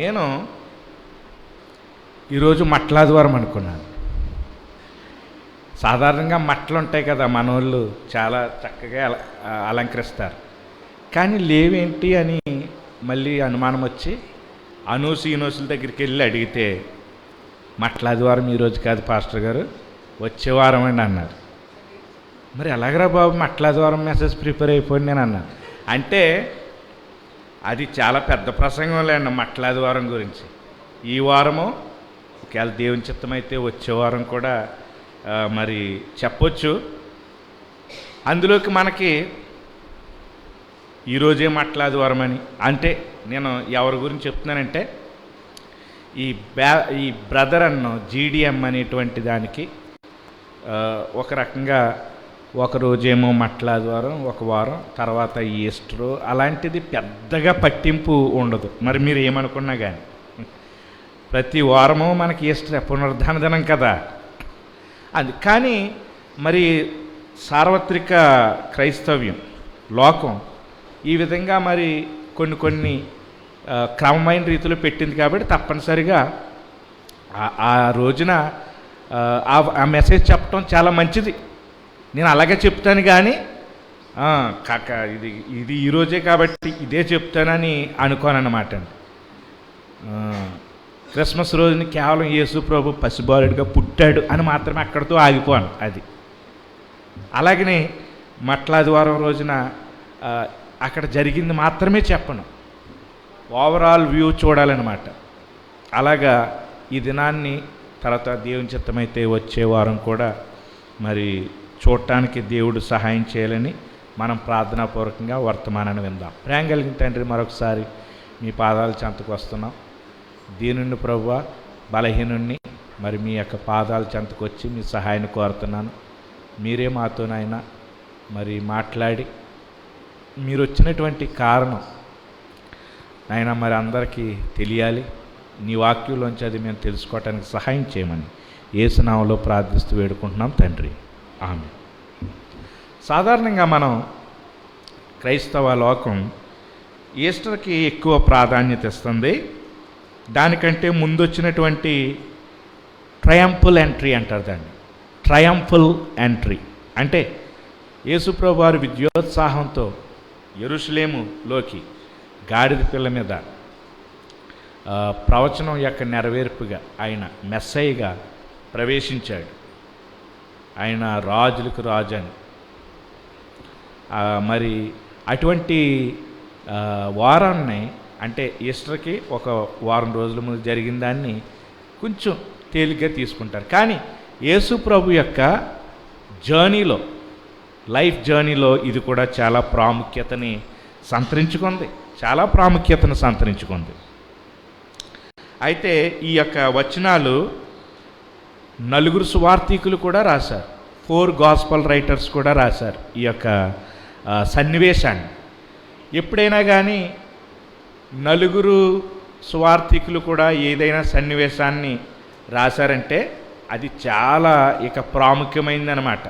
నేను ఈరోజు మట్లాదివారం అనుకున్నాను. సాధారణంగా మట్టలు ఉంటాయి కదా, మనోళ్ళు చాలా చక్కగా అలంకరిస్తారు. కానీ లేవేంటి అని మళ్ళీ అనుమానం వచ్చి అనూసుల దగ్గరికి వెళ్ళి అడిగితే, మట్లాదివారం ఈరోజు కాదు పాస్టర్ గారు, వచ్చే వారం అండి అన్నారు. మరి ఎలాగరా బాబు, మట్లాదివారం మెసేజ్ ప్రిపేర్ అయిపోయింది నేను అన్నాను. అంటే అది చాలా పెద్ద ప్రసంగం లేండి మట్లాదివారం గురించి. ఈ వారము ఒకవేళ దేవుని చిత్తమైతే వచ్చే వారం కూడా మరి చెప్పొచ్చు. అందులోకి మనకి ఈరోజే మట్లాదివారం అని అంటే నేను ఎవరి గురించి చెప్తున్నానంటే ఈ బ్రదర్ అన్న జీడిఎం అనేటువంటి దానికి ఒక రకంగా ఒక రోజేమో మట్లాదివారం, ఒక వారం తర్వాత ఈస్టరు, అలాంటిది పెద్దగా పట్టింపు ఉండదు. మరి మీరు ఏమనుకున్నా కానీ ప్రతి వారము మనకి ఈస్టర్ పునరుద్ధాన దినం కదా. అది కానీ మరి సార్వత్రిక క్రైస్తవ్యం లోకం ఈ విధంగా మరి కొన్ని క్రమమైన రీతిలో పెట్టింది కాబట్టి తప్పనిసరిగా ఆ రోజున ఆ మెసేజ్ చెప్పడం చాలా మంచిది. నేను అలాగే చెప్తాను కానీ కాక ఇది ఈరోజే కాబట్టి ఇదే చెప్తానని అనుకోనన్నమాట అండి. క్రిస్మస్ రోజుని కేవలం యేసు ప్రభు పసిబాలుడిగా పుట్టాడు అని మాత్రమే అక్కడితో ఆగిపోను. అది అలాగనే మట్లాదివారం రోజున అక్కడ జరిగింది మాత్రమే చెప్పను, ఓవరాల్ వ్యూ చూడాలన్నమాట. అలాగా ఈ దినాన్ని తర్వాత దేవుని చిత్తమైతే వచ్చే వారం కూడా మరి చూడటానికి దేవుడు సహాయం చేయాలని మనం ప్రార్థనాపూర్వకంగా వర్తమానాన్ని విందాం. ప్రేమ కలిగిన తండ్రి, మరొకసారి మీ పాదాల చెంతకు వస్తున్నాం. దీనుని ప్రభువా, బలహీనుణ్ణి మరి మీ యొక్క పాదాల చెంతకు వచ్చి మీ సహాయాన్ని కోరుతున్నాను. మీరే మాతోనైనా మరి మాట్లాడి మీరు వచ్చినటువంటి కారణం ఆయన మరి అందరికీ తెలియాలి. నీ వాక్యంలోంచి అది మేము తెలుసుకోవటానికి సహాయం చేయమని యేసు నామములో ప్రార్థిస్తూ వేడుకుంటున్నాం తండ్రి, ఆమె. సాధారణంగా మనం క్రైస్తవ లోకం ఈస్టర్కి ఎక్కువ ప్రాధాన్యత ఇస్తుంది. దానికంటే ముందు వచ్చినటువంటి ట్రయంఫల్ ఎంట్రీ అంటారు దాన్ని. ట్రయంఫల్ ఎంట్రీ అంటే యేసుప్రభు వారు విద్యోత్సాహంతో యెరూషలేములోకి గాడిద పిల్ల మీద ప్రవచనం యొక్క నెరవేర్పుగా ఆయన మెస్సయ్యగా ప్రవేశించాడు. ఆయన రాజులకు రాజు అని. మరి అటువంటి వారాన్ని అంటే ఈస్టర్కి ఒక వారం రోజుల ముందు జరిగిన దాన్ని కొంచెం తేలిగ్గా తీసుకుంటారు. కానీ యేసు ప్రభు యొక్క జర్నీలో, లైఫ్ జర్నీలో ఇది కూడా చాలా ప్రాముఖ్యతని సంతరించుకుంది. అయితే ఈ యొక్క వచనాలు నలుగురు సువార్థికులు కూడా రాశారు. 4 గాస్పల్ రైటర్స్ కూడా రాశారు ఈ యొక్క సన్నివేశాన్ని. ఎప్పుడైనా కానీ నలుగురు సువార్థికులు కూడా ఏదైనా సన్నివేశాన్ని రాశారంటే అది చాలా ఇక ప్రాముఖ్యమైందనమాట.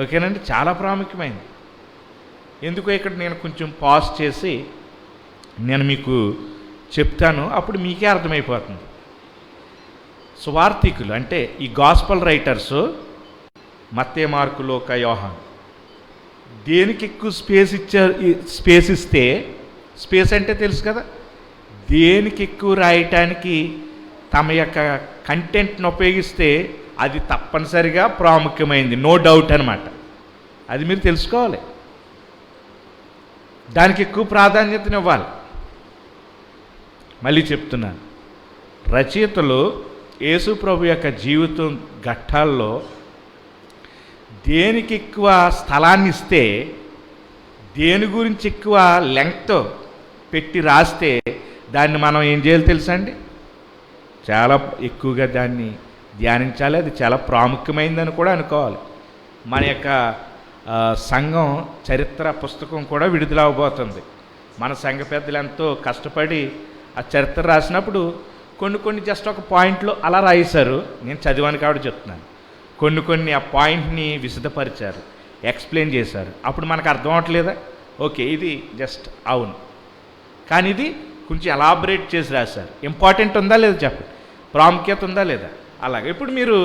ఓకేనండి, చాలా ప్రాముఖ్యమైంది. ఎందుకో ఇక్కడ నేను కొంచెం పాజ్ చేసి నేను మీకు చెప్తాను, అప్పుడు మీకే అర్థమైపోతుంది. సువార్థికులు అంటే ఈ గాస్పల్ రైటర్స్ మత్తయి, మార్కు, లూకా, యోహాను దేనికి ఎక్కువ స్పేస్ ఇస్తే, స్పేస్ అంటే తెలుసు కదా, దేనికి ఎక్కువ రాయటానికి తమ యొక్క కంటెంట్ను ఉపయోగిస్తే అది తప్పనిసరిగా ప్రాముఖ్యమైంది, నో డౌట్ అనమాట. అది మీరు తెలుసుకోవాలి. దానికి ఎక్కువ ప్రాధాన్యతనివ్వాలి. మళ్ళీ చెప్తున్నాను, రచయితలు యేసు ప్రభు యొక్క జీవితం ఘట్టాల్లో దేనికి ఎక్కువ స్థలాన్ని ఇస్తే, దేని గురించి ఎక్కువ లెంగ్త్ పెట్టి రాస్తే దాన్ని మనం ఏం చేయాలి తెలుసా అండి? చాలా ఎక్కువగా దాన్ని ధ్యానించాలి. అది చాలా ప్రాముఖ్యమైందని కూడా అనుకోవాలి. మన యొక్క సంఘం చరిత్ర పుస్తకం కూడా విడుదలవబోతుంది. మన సంఘ పెద్దలు ఎంతో కష్టపడి ఆ చరిత్ర రాసినప్పుడు కొన్ని జస్ట్ ఒక పాయింట్లో అలా రాయిశారు. నేను చదివాను కాబట్టి చెప్తున్నాను. కొన్ని ఆ పాయింట్ని విశదపరిచారు, ఎక్స్ప్లెయిన్ చేశారు. అప్పుడు మనకు అర్థం అవ్వట్లేదా? ఓకే, ఇది జస్ట్ అవును, కానీ ఇది కొంచెం ఎలాబరేట్ చేసి రాశారు. ఇంపార్టెంట్ ఉందా లేదా చెప్పండి, ప్రాముఖ్యత ఉందా లేదా? అలాగే ఇప్పుడు మీరు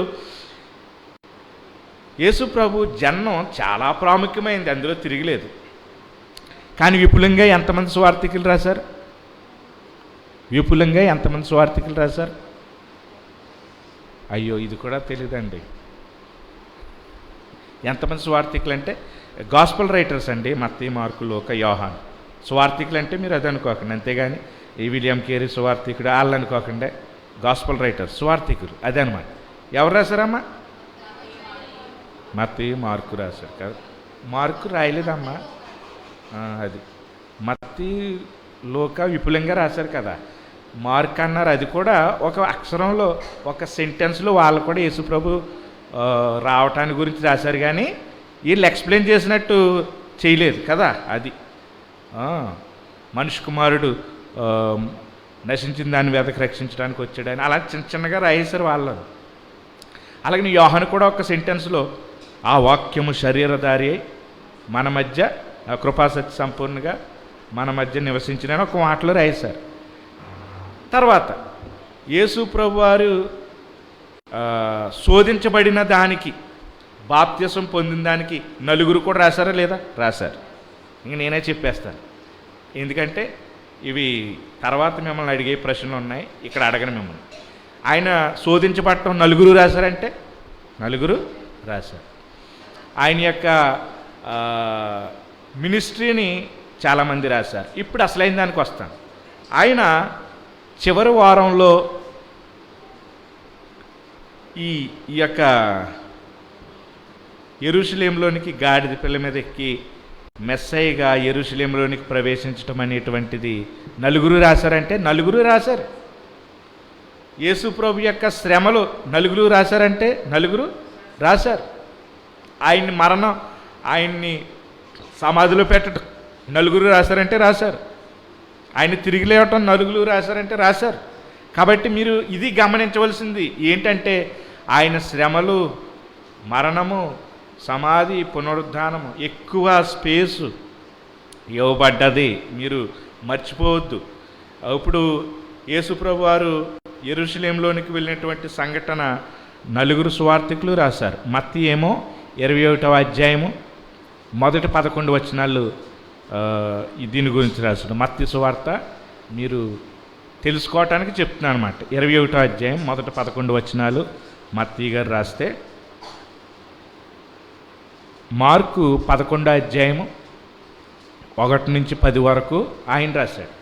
యేసు ప్రభు జన్మం చాలా ప్రాముఖ్యమైంది, అందులో తిరిగిలేదు. కానీ విపులంగా ఎంతమంది సువార్థికులు రాశారు? విపులంగా ఎంతమంది సువార్థికులు రాశారు? అయ్యో, ఇది కూడా తెలియదండి. ఎంతమంది సువార్థికులు అంటే గాస్పల్ రైటర్స్ అండి, మత్తయి, మార్కు, లూకా, యోహాను. సువార్థికులు అంటే మీరు అది అనుకోకండి, అంతేగాని ఈ విలియం కేరీ సువార్థికుడు వాళ్ళు అనుకోకండి. గాస్పల్ రైటర్స్ సువార్థికులు అదే అనమాట. ఎవరు రాశారమ్మా? మత్తయి, మార్కు రాశారు కదా. మార్కు రాయలేదమ్మా, అది మత్తయి, లూకా విపులంగా రాశారు కదా. మార్క్ అన్నారు, అది కూడా ఒక అక్షరంలో ఒక సెంటెన్స్లో వాళ్ళు కూడా యేసుప్రభు రావటాన్ని గురించి రాశారు, కానీ వీళ్ళు ఎక్స్ప్లెయిన్ చేసినట్టు చేయలేదు కదా. అది మనిషి కుమారుడు నశించిన దాన్ని వెతకి రక్షించడానికి వచ్చాడని అలా చిన్న చిన్నగా రాయేశారు వాళ్ళు. అలాగే యోహాను కూడా ఒక సెంటెన్స్లో ఆ వాక్యము శరీరధారి అయి మన మధ్య కృపాసత్య సంపూర్ణంగా మన మధ్య నివసించిన ఒక మాటలో రాయేశారు. తర్వాత యేసు ప్రభు వారు శోధించబడిన దానికి, బాప్త్యసం పొందిన దానికి నలుగురు కూడా రాశారా లేదా? రాశారు. ఇంక నేనే చెప్పేస్తాను, ఎందుకంటే ఇవి తర్వాత మిమ్మల్ని అడిగే ప్రశ్నలు ఉన్నాయి, ఇక్కడ అడగను మిమ్మల్ని. ఆయన శోధించబడటం నలుగురు రాశారంటే నలుగురు రాశారు. ఆయన యొక్క మినిస్ట్రీని చాలామంది రాశారు. ఇప్పుడు అసలైన దానికి వస్తాను. ఆయన చివరి వారంలో ఈ యొక్క యెరూషలేములోనికి గాడిద పిల్ల మీద ఎక్కి మెస్సయ్యగా యెరూషలేములోనికి ప్రవేశించడం అనేటువంటిది నలుగురు రాశారంటే నలుగురు రాశారు. యేసు ప్రభు యొక్క శ్రమలు నలుగురు రాశారంటే నలుగురు రాశారు. ఆయన్ని మరణం, ఆయన్ని సమాధిలో పెట్టడం నలుగురు రాశారంటే రాశారు. ఆయన తిరిగి లేవటం నలుగురు రాశారంటే రాశారు. కాబట్టి మీరు ఇది గమనించవలసింది ఏంటంటే ఆయన శ్రమలు, మరణము, సమాధి, పునరుద్ధానము ఎక్కువ స్పేసు ఇవ్వబడ్డది, మీరు మర్చిపోవద్దు. ఇప్పుడు యేసుప్రభు వారు యెరూషలేములోనికి వెళ్ళినటువంటి సంఘటన నలుగురు సువార్థికులు రాశారు. మత్తయి ఏమో 21వ అధ్యాయము మొదటి 11 వచనాలు దీని గురించి రాశాడు. మత్తయి సువార్త మీరు తెలుసుకోవటానికి చెప్తున్నాను అనమాట. 21వ అధ్యాయం మొదటి 11 వచనాలు మత్తయి గారు రాస్తే, మార్కు 11వ అధ్యాయము 1 నుంచి 10 వరకు ఆయన రాశాడు.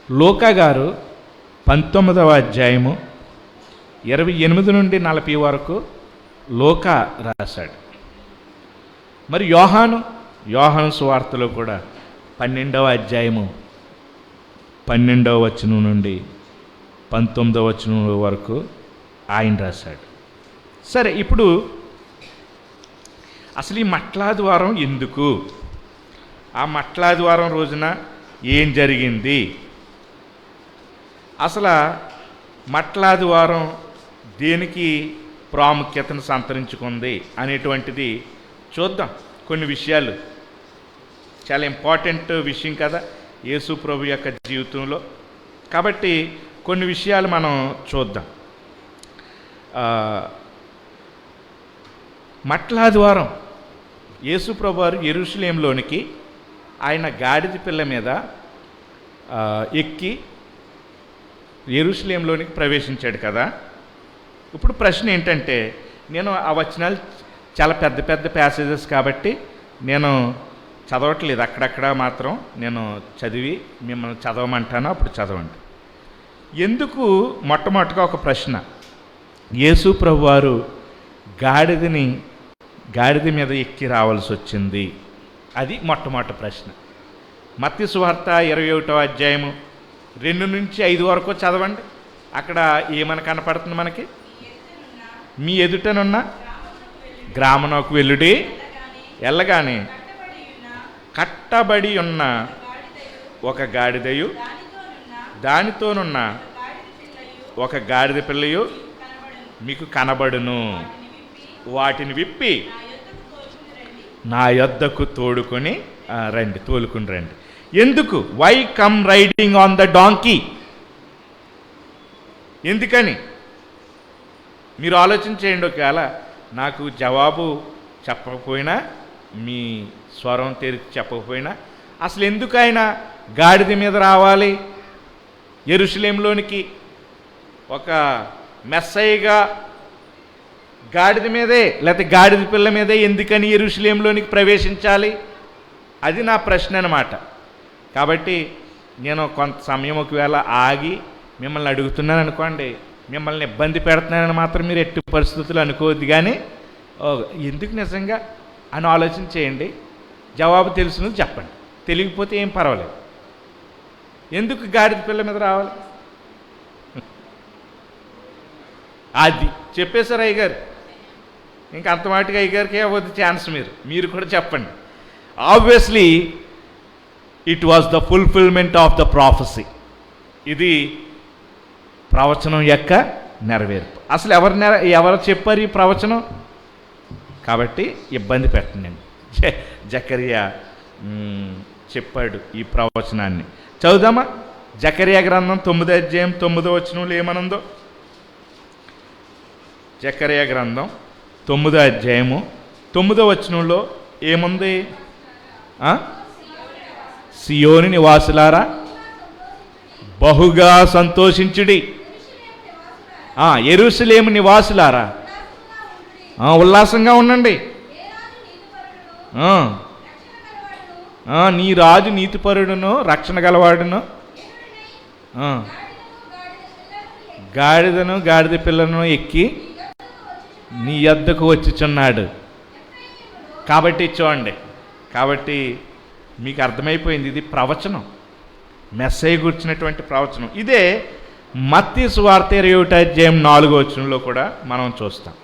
లూకా గారు 19వ అధ్యాయము 28 నుండి 40 వరకు లూకా రాశాడు. మరి యోహాను సువార్తలో కూడా 12వ అధ్యాయము 12వ వచనం నుండి 19వ వచనం వరకు ఆయన రాశాడు. సరే, ఇప్పుడు అసలు ఈ మట్లాదివారం ఎందుకు, ఆ మట్లాదివారం రోజున ఏం జరిగింది, అసలు మట్లాదివారం దేనికి ప్రాముఖ్యతను సంతరించుకుంది అనేటువంటిది చూద్దాం. కొన్ని విషయాలు చాలా ఇంపార్టెంట్ విషయం కదా యేసు ప్రభు యొక్క జీవితంలో. కాబట్టి కొన్ని విషయాలు మనం చూద్దాం. మట్లాదివారం యేసు ప్రభు వారు యెరూషలేములోనికి ఆయన గాడిద పిల్ల మీద ఎక్కి యెరూషలేములోనికి ప్రవేశించాడు కదా. ఇప్పుడు ప్రశ్న ఏంటంటే, నేను ఆ వచనాలు చాలా పెద్ద పెద్ద ప్యాసేజెస్ కాబట్టి నేను చదవట్లేదు, అక్కడక్కడ మాత్రం నేను చదివి మిమ్మల్ని చదవమంటాను, అప్పుడు చదవండి. ఎందుకు మొట్టమొదటిగా ఒక ప్రశ్న, యేసు ప్రభు వారు గాడిద మీద ఎక్కి రావాల్సి వచ్చింది, అది మొట్టమొదటి ప్రశ్న. మత్తయి సువార్త 21వ అధ్యాయము 2 నుంచి 5 వరకు చదవండి. అక్కడ ఏమని కనపడుతుంది మనకి? మీ ఎదుటనున్న గ్రామమునకు వెళ్ళుడి, వెళ్ళగానే కట్టబడి ఉన్న ఒక గాడిదయు దానితోనున్న ఒక గాడిద పిల్లయు మీకు కనబడును. వాటిని విప్పి నా యొద్దకు తోలుకుని రండి. ఎందుకు? Why come riding on the donkey? ఎందుకని మీరు ఆలోచన చేయండి. ఒకవేళ నాకు జవాబు చెప్పకపోయినా, మీ స్వరం తెరిచి చెప్పకపోయినా, అసలు ఎందుకు ఆయన గాడిద మీద రావాలి యెరూషలేములోనికి? ఒక మెస్సయ్యగా గాడిద మీదే, లేకపోతే గాడిద పిల్ల మీదే ఎందుకని యెరూషలేములోనికి ప్రవేశించాలి? అది నా ప్రశ్న అన్నమాట. కాబట్టి నేను కొంత సమయం ఒకవేళ ఆగి మిమ్మల్ని అడుగుతున్నాను అనుకోండి, మిమ్మల్ని ఇబ్బంది పెడుతున్నానని మాత్రం మీరు ఎట్టి పరిస్థితులు అనుకోవద్దు. కానీ ఎందుకు నిజంగా అని ఆలోచన చేయండి. జవాబు తెలిసినది చెప్పండి, తెలియకపోతే ఏం పర్వాలేదు. ఎందుకు గాడిద పిల్ల మీద రావాలి? అది చెప్పేశారు అయ్యగారు. ఇంకా అంత మాటిగా అయ్యగారికి అవ్వద్దు ఛాన్స్. మీరు కూడా చెప్పండి. Obviously it was the fulfilment of the prophecy. ఇది ప్రవచనం యొక్క నెరవేర్పు. అసలు ఎవరు చెప్పారు ఈ ప్రవచనం? కాబట్టి ఇబ్బంది పెట్టండి. జకరియా చెప్పాడు ఈ ప్రవచనాన్ని. చదువుదామా? జకరియా గ్రంథం 9వ అధ్యాయం 9వ వచనంలో ఏమనుందో? జకరియా గ్రంథం 9వ అధ్యాయము 9వ వచనంలో ఏముంది? సియోని నివాసులారా బహుగా సంతోషించుడి, యెరూషలేము నివాసులారా ఉల్లాసంగా ఉండండి. నీ రాజు నీతిపరుడును రక్షణ గలవాడును గాడిదను గాడిద పిల్లను ఎక్కి నీ యొద్దకు వచ్చుచున్నాడు. కాబట్టి చూడండి, కాబట్టి మీకు అర్థమైపోయింది ఇది ప్రవచనం, మెస్సయ్య గురించినటువంటి ప్రవచనం. ఇదే మత్తయి సువార్త 21వ అధ్యాయం 4వ వచనంలో కూడా మనం చూస్తాం.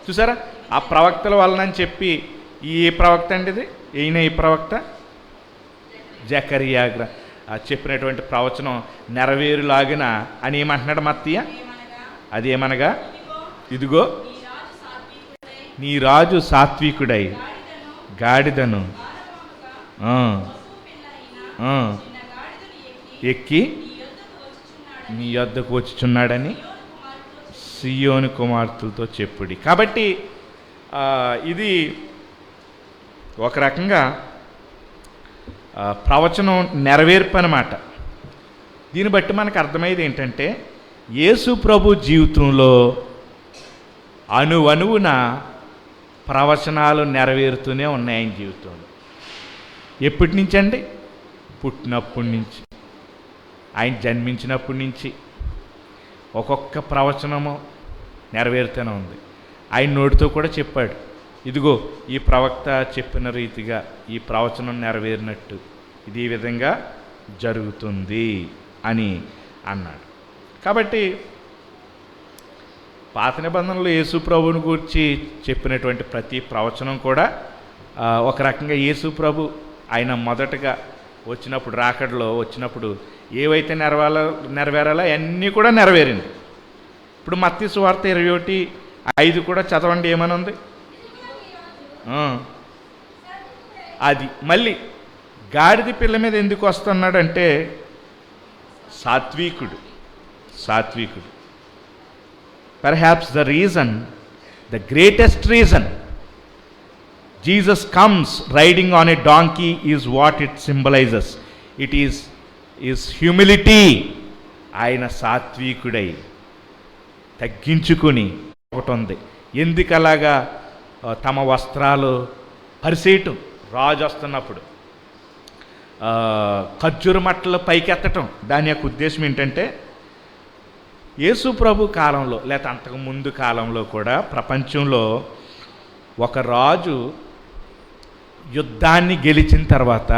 చూసారా? ఆ ప్రవక్తల వలనని చెప్పి ఈ ప్రవక్త అండి ఇది, ఈ ప్రవక్త జకరియా చెప్పినటువంటి ప్రవచనం నెరవేరులాగిన అని ఏమంటున్నాడు మత్తయ్య? అదేమనగా, ఇదిగో నీ రాజు సాత్వికుడై గాడిదను ఎక్కి నీ యొద్దకు వచ్చుచున్నాడని సియోని కుమార్తెలతో చెప్పుడి. కాబట్టి ఇది ఒక రకంగా ప్రవచనం నెరవేర్పు అన్నమాట. దీన్ని బట్టి మనకు అర్థమయ్యేది ఏంటంటే, యేసు ప్రభు జీవితంలో అణువణువున ప్రవచనాలు నెరవేరుతూనే ఉన్నాయి ఆయన జీవితంలో. ఎప్పటి నుంచి అండి? పుట్టినప్పటి నుంచి, ఆయన జన్మించినప్పటి నుంచి ఒక్కొక్క ప్రవచనము నెరవేరుతూనే ఉంది. ఆయన నోటితో కూడా చెప్పాడు, ఇదిగో ఈ ప్రవక్త చెప్పిన రీతిగా ఈ ప్రవచనం నెరవేరినట్టు ఇది ఈ విధంగా జరుగుతుంది అని అన్నాడు. కాబట్టి పాత నిబంధనలో యేసు ప్రభువుని గురించి చెప్పినటువంటి ప్రతి ప్రవచనం కూడా ఒక రకంగా యేసు ప్రభు ఆయన మొదటగా వచ్చినప్పుడు, రాకడలో వచ్చినప్పుడు ఏవైతే నెరవేరాలో అన్నీ కూడా నెరవేరింది. ఇప్పుడు మత్తయి సువార్త 21:5 కూడా చదవండి, ఏమని ఉంది? అది మళ్ళీ గాడిద పిల్ల మీద ఎందుకు వస్తున్నాడంటే, సాత్వికుడు. Perhaps the greatest reason Jesus comes riding on a donkey is what it symbolizes. It is humility. ఆయన సాత్వికుడై తగ్గించుకుని ఒకటి ఉంది. ఎందుకు అలాగా తమ వస్త్రాలు పరిసేయటం, రాజు వస్తున్నప్పుడు ఖర్జూర మట్టలు పైకెత్తటం, దాని యొక్క ఉద్దేశం ఏంటంటే, యేసు ప్రభు కాలంలో లేక అంతకు ముందు కాలంలో కూడా ప్రపంచంలో ఒక రాజు యుద్ధాన్ని గెలిచిన తర్వాత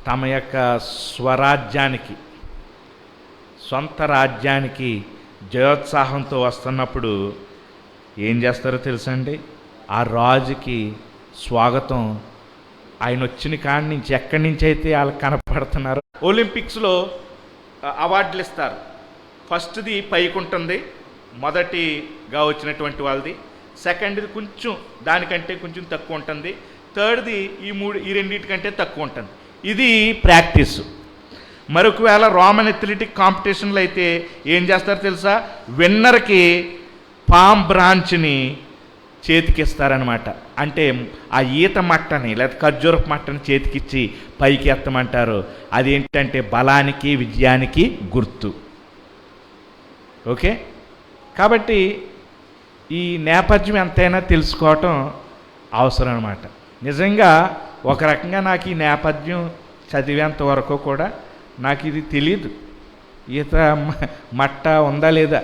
తమ యొక్క స్వరాజ్యానికి, సొంత రాజ్యానికి జయోత్సాహంతో వస్తున్నప్పుడు ఏం చేస్తారో తెలుసండి? ఆ రాజుకి స్వాగతం ఆయన వచ్చిన కాడి నుంచి, ఎక్కడి నుంచి అయితే వాళ్ళకి కనపడుతున్నారు. ఒలింపిక్స్లో అవార్డులు ఇస్తారు. ఫస్ట్ది పైకి ఉంటుంది, మొదటిగా వచ్చినటువంటి వాళ్ళది. సెకండ్ది కొంచెం దానికంటే కొంచెం తక్కువ ఉంటుంది. థర్డ్ది ఈ రెండింటికంటే తక్కువ ఉంటుంది. ఇది ప్రాక్టీసు. మరొకవేళ రోమన్ అథ్లెటిక్ కాంపిటీషన్లో అయితే ఏం చేస్తారో తెలుసా, విన్నర్కి పామ్ బ్రాంచ్ని చేతికిస్తారనమాట. అంటే ఆ ఈత మట్టని లేదా ఖర్జూరపు మట్టని చేతికిచ్చి పైకి ఎత్తమంటారు. అదేంటంటే బలానికి విజయానికి గుర్తు. ఓకే, కాబట్టి ఈ నేపథ్యం ఎంతైనా తెలుసుకోవటం అవసరం అన్నమాట. నిజంగా ఒక రకంగా నాకు ఈ నేపథ్యం చదివేంత వరకు కూడా నాకు ఇది తెలీదు. ఈత మట్ట ఉందా లేదా,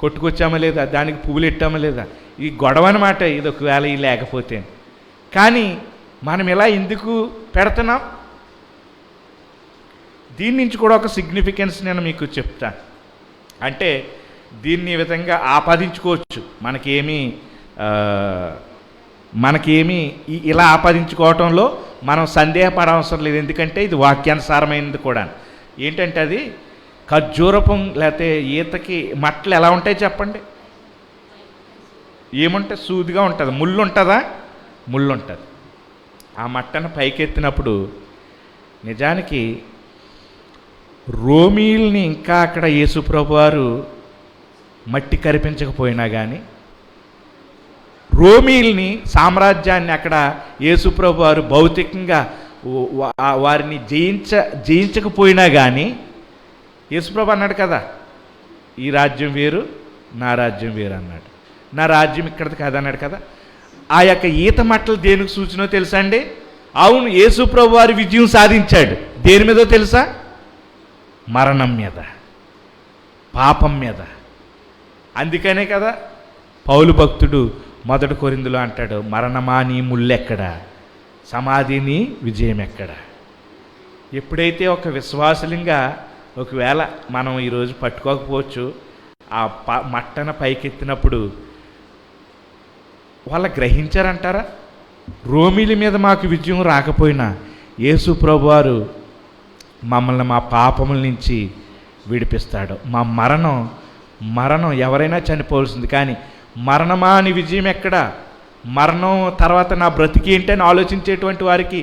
కొట్టుకొచ్చామా లేదా, దానికి పువ్వులు ఎట్టామా లేదా, ఈ గొడవ అనమాట. ఇది ఒకవేళ ఈ లేకపోతే. కానీ మనం ఇలా ఎందుకు పెడుతున్నాం, దీని నుంచి కూడా ఒక సిగ్నిఫికెన్స్ నేను మీకు చెప్తాను. అంటే దీన్ని ఈ విధంగా ఆపాదించుకోవచ్చు. మనకేమీ ఇలా ఆపాదించుకోవటంలో మనం సందేహపడవసరం లేదు. ఎందుకంటే ఇది వాక్యానుసారమైనది కూడా. ఏంటంటే అది ఖర్జూరపం లేకపోతే ఈతకి మట్టలు ఎలా ఉంటాయి చెప్పండి? ఏముంటే సూదిగా ఉంటుంది. ముళ్ళు ఉంటుందా? ముళ్ళు ఉంటుంది. ఆ మట్టను పైకెత్తినప్పుడు నిజానికి రోమీల్ని ఇంకా అక్కడ యేసుప్రభు వారు మట్టి కరిపించకపోయినా కానీ, రోమీల్ని సామ్రాజ్యాన్ని అక్కడ యేసుప్రభు వారు భౌతికంగా వారిని జయించకపోయినా కానీ, యేసుప్రభు అన్నాడు కదా, ఈ రాజ్యం వేరు నా రాజ్యం వేరు అన్నాడు. నా రాజ్యం ఇక్కడది కాదన్నాడు కదా. ఆ యొక్క ఈత మట్టలు దేనికి సూచనో తెలుసా అండి? అవును, యేసుప్రభు వారి విజయం సాధించాడు. దేని మీదో తెలుసా? మరణం మీద, పాపం మీద. అందుకనే కదా పౌలు భక్తుడు మొదటి కొరింథీలో అంటాడు, మరణమా నీ ముళ్ళెక్కడా, సమాధిని విజయం ఎక్కడా. ఎప్పుడైతే ఒక విశ్వాసులంగా ఒకవేళ మనం ఈరోజు పట్టుకోకపోవచ్చు, ఆ మట్టన పైకెత్తినప్పుడు వాళ్ళ గ్రహించారంటారా? రోమీల మీద మాకు విజయం రాకపోయినా యేసు ప్రభువారు మమ్మల్ని మా పాపముల నుంచి విడిపిస్తాడు. మా మరణం ఎవరైనా చనిపోవాల్సింది, కానీ మరణమా అని విజయం ఎక్కడ, మరణం తర్వాత నా బ్రతికి ఏంటని ఆలోచించేటువంటి వారికి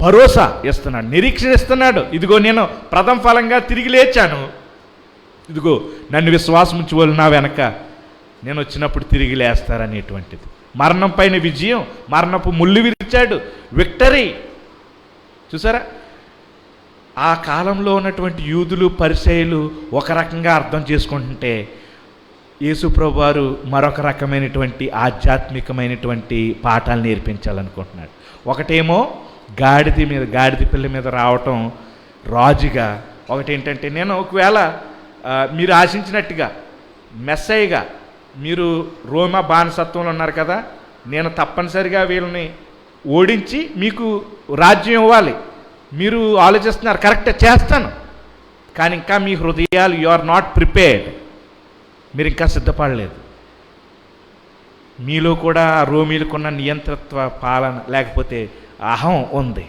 భరోసా ఇస్తున్నాడు, నిరీక్షణ ఇస్తున్నాడు. ఇదిగో నేను ప్రథమ ఫలంగా తిరిగి లేచాను, ఇదిగో నన్ను విశ్వాసం ఉంచుకోవాలి, నా వెనక నేను వచ్చినప్పుడు తిరిగి లేస్తారనేటువంటిది. మరణం పైన విజయం, మరణపు ముళ్ళు విరిచాడు, విక్టరీ. చూసారా? ఆ కాలంలో ఉన్నటువంటి యూదులు పరిసయ్యులు ఒక రకంగా అర్థం చేసుకుంటుంటే, యేసుప్రభు వారు మరొక రకమైనటువంటి ఆధ్యాత్మికమైనటువంటి పాఠాలు నేర్పించాలనుకుంటున్నాడు. ఒకటేమో గాడిద పిల్ల మీద రావటం రాజుగా, ఒకటేంటంటే నేను ఒకవేళ మీరు ఆశించినట్టుగా మెస్సయ్యగా మీరు రోమా బానిసత్వంలో ఉన్నారు కదా, నేను తప్పనిసరిగా వీళ్ళని ఓడించి మీకు రాజ్యం ఇవ్వాలి. మీరు ఆలోచిస్తున్నారు, కరెక్టే, చేస్తాను. కానీ ఇంకా మీ హృదయాలు, యు ఆర్ నాట్ ప్రిపేర్డ్, మీరు ఇంకా సిద్ధపడలేదు. మీలో కూడా రోమీలకున్న నియంతృత్వ పాలన లేకపోతే అహం ఉంది.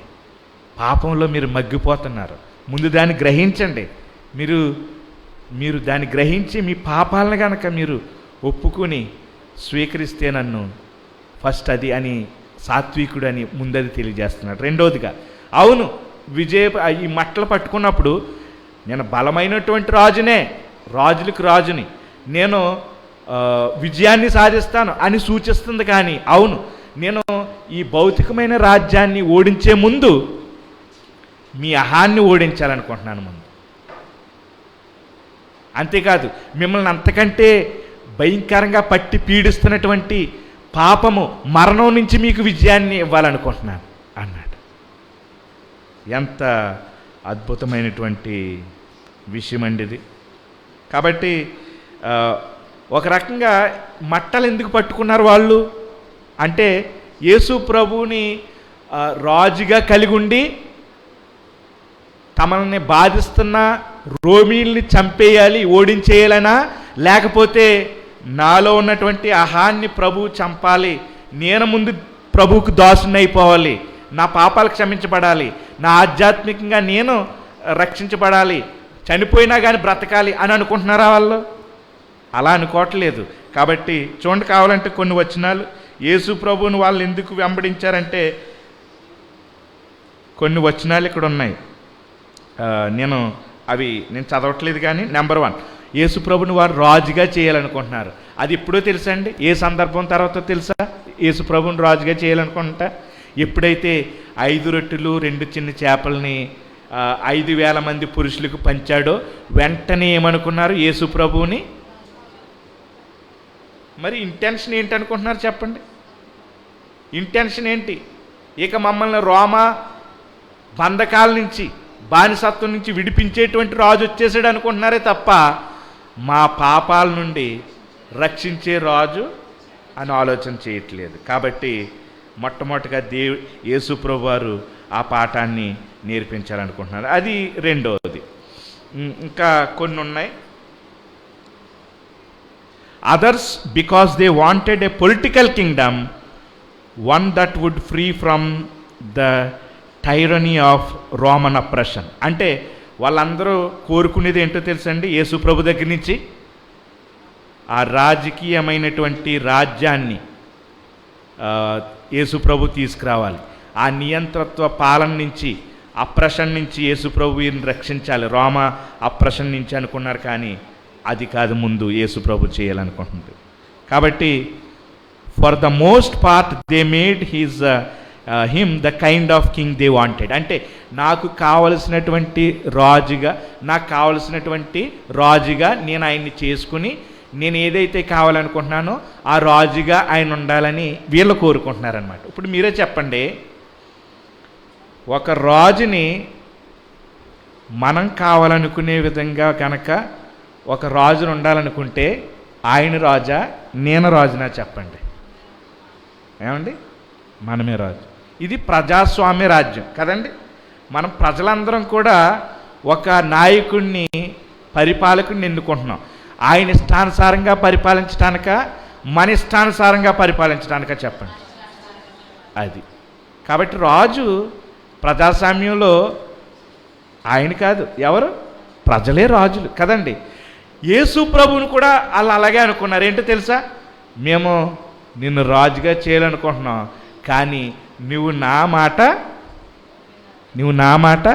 పాపంలో మీరు మగ్గిపోతున్నారు. ముందు దాన్ని గ్రహించండి. మీరు దాన్ని గ్రహించి మీ పాపాలను కనుక మీరు ఒప్పుకొని స్వీకరిస్తే నన్ను ఫస్ట్ అది అని సాత్వికుడు అని ముందది తెలియజేస్తున్నాడు. రెండవదిగా, అవును ఈ మట్టలు పట్టుకున్నప్పుడు నేను బలమైనటువంటి రాజునే, రాజులకు రాజుని, నేను విజయాన్ని సాధిస్తాను అని సూచిస్తుంది. కానీ అవును, నేను ఈ భౌతికమైన రాజ్యాన్ని ఓడించే ముందు మీ అహాన్ని ఓడించాలనుకుంటున్నాను ముందు. అంతేకాదు, మిమ్మల్ని అంతకంటే భయంకరంగా పట్టి పీడిస్తున్నటువంటి పాపము, మరణం నుంచి మీకు విజయాన్ని ఇవ్వాలనుకుంటున్నాను అన్నాడు. ఎంత అద్భుతమైనటువంటి విషయం అండి ఇది. కాబట్టి ఒక రకంగా మట్టలు ఎందుకు పట్టుకున్నారు వాళ్ళు అంటే, యేసు ప్రభువుని రాజుగా కలిగి ఉండి తమల్ని బాధిస్తున్న రోమీల్ని చంపేయాలి, ఓడించేయాలనా, లేకపోతే నాలో ఉన్నటువంటి అహాన్ని ప్రభువు చంపాలి, నేను ముందు ప్రభువుకు దాసుని అయిపోవాలి, నా పాపాలు క్షమించబడాలి, నా ఆధ్యాత్మికంగా నేను రక్షించబడాలి, చనిపోయినా కానీ బ్రతకాలి అని అనుకుంటున్నారా వాళ్ళు? అలా అనుకోవట్లేదు. కాబట్టి చూడండి, కావాలంటే కొన్ని వచనాలు యేసు ప్రభువుని వాళ్ళు ఎందుకు వెంబడించారంటే కొన్ని వచనాలు ఇక్కడ ఉన్నాయి. నేను చదవట్లేదు కానీ నెంబర్ 1, యేసు ప్రభుని వారు రాజుగా చేయాలనుకుంటున్నారు. అది ఎప్పుడో తెలుసా అండి? ఏ సందర్భం తర్వాత తెలుసా యేసు ప్రభుని రాజుగా చేయాలనుకుంటా? ఎప్పుడైతే 5 రొట్టెలు 2 చిన్న చేపల్ని 5,000 మంది పురుషులకు పంచాడో వెంటనే ఏమనుకున్నారు? యేసు ప్రభువుని. మరి ఇంటెన్షన్ ఏంటి అనుకుంటున్నారు చెప్పండి? ఇంటెన్షన్ ఏంటి? ఇక మమ్మల్ని రోమా బంధకాల నుంచి, బానిసత్వం నుంచి విడిపించేటువంటి రాజు వచ్చేసాడు అనుకుంటున్నారే తప్ప మా పాపాల నుండి రక్షించే రాజు అని ఆలోచన చేయట్లేదు. కాబట్టి మొట్టమొదటిగా యేసు ప్రభు వారు ఆ పాఠాన్ని నేర్పించాలనుకుంటున్నారు. అది రెండవది. ఇంకా కొన్ని ఉన్నాయి. Others because they wanted a political kingdom, one that would free from the tyranny of Roman oppression. అంటే వాళ్ళందరూ కోరుకునేది ఏంటో తెలుసండి? యేసు ప్రభు దగ్గర నుంచి ఆ రాజకీయమైనటువంటి రాజ్యాన్ని యేసు ప్రభు తీసుకురావాలి. ఆ నియంత్రత్వ పాలన నుంచి, అప్రెషన్ నుంచి యేసు ప్రభు వీరిని రక్షించాలి, రోమా అప్రెషన్ నుంచి అనుకున్నారు. కానీ అది కాదు ముందు యేసు ప్రభు చేయాలనుకుంటుంది. కాబట్టి for the most part they made him the kind of king they wanted. అంటే నాకు కావలసినటువంటి రాజుగా నేను ఆయన్ని చేసుకుని నేను ఏదైతే కావాలనుకుంటున్నానో ఆ రాజుగా ఆయన ఉండాలని వీళ్ళు కోరుకుంటున్నారనమాట. ఇప్పుడు మీరే చెప్పండి, ఒక రాజుని మనం కావాలనుకునే విధంగా కనుక ఒక రాజును ఉండాలనుకుంటే ఆయన రాజా నేను రాజునా చెప్పండి? ఏమండి? మనమే రాజు. ఇది ప్రజాస్వామ్య రాజ్యం కదండి. మనం ప్రజలందరం కూడా ఒక నాయకుడిని, పరిపాలకుడిని ఎన్నుకుంటున్నాం. ఆయన ఇష్టానుసారంగా పరిపాలించడానిక, మన ఇష్టానుసారంగా పరిపాలించడానిక చెప్పండి? అది. కాబట్టి రాజు ప్రజాస్వామ్యంలో ఆయన కాదు, ఎవరు? ప్రజలే రాజులు కదండి. యేసు ప్రభువుని కూడా వాళ్ళు అలాగే అనుకున్నారు. ఏంటో తెలుసా? మేము నిన్ను రాజుగా చేయాలనుకుంటున్నాం, కానీ నువ్వు నా మాట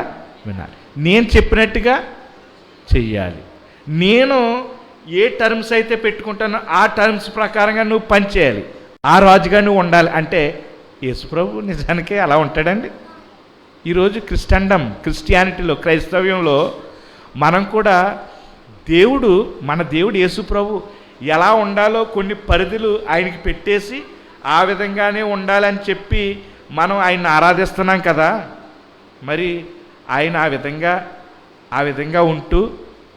వినాలి, నేను చెప్పినట్టుగా చెయ్యాలి, నేను ఏ టర్మ్స్ అయితే పెట్టుకుంటానో ఆ టర్మ్స్ ప్రకారంగా నువ్వు పనిచేయాలి, ఆ రాజుగా నువ్వు ఉండాలి. అంటే యేసుప్రభు నిజానికే అలా ఉంటాడండి. ఈరోజు క్రిస్టియానిటీలో, క్రైస్తవ్యంలో మనం కూడా మన దేవుడు యేసుప్రభు ఎలా ఉండాలో కొన్ని పరిధులు ఆయనకి పెట్టేసి ఆ విధంగానే ఉండాలని చెప్పి మనం ఆయన్ని ఆరాధిస్తున్నాం కదా. మరి ఆయన ఆ విధంగా ఉంటూ